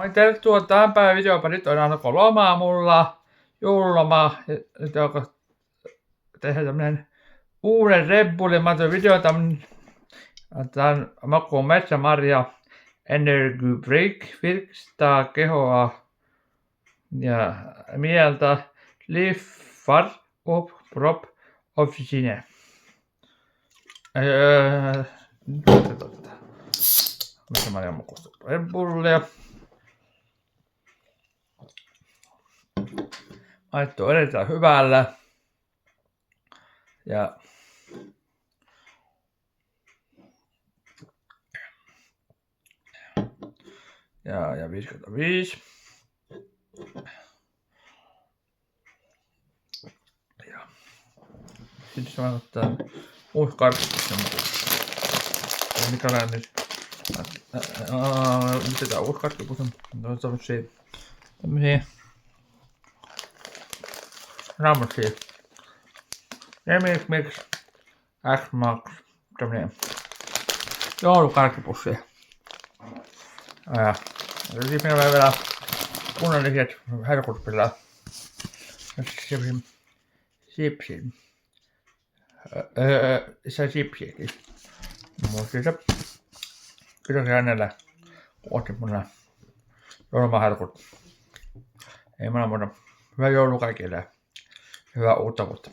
Tervetuloa tähän päivän videoon. Nyt on alkoi lomaa mulla, joululoma. Nyt alkoi tehdä tämmönen uuden rebbulin. Mä tein video tämän maku on metsämarja Energy Break, virkistää kehoa ja mieltä. Liffar upp prop officine. Metsämarjan makuista rebbullia. Maitto on erittäin hyvällä. Ja 55. Ja sitten se on ottaa uusi karkki. Mikä on nyt? Miten tää uusi karkki? On tämmösiä rammosia. Remix Mix X-Max. Tämmönen joulukarkkipussi. Ja sitten meillä on vielä kunnalliset herkut pelaa. Sipsin. Se sipsiäkin. Muistissa. Kiitos hänelle. Otti mun joulumaherkut. Ei muuta. Hyvää joulua kaikille. Hyvää uutta vuotta.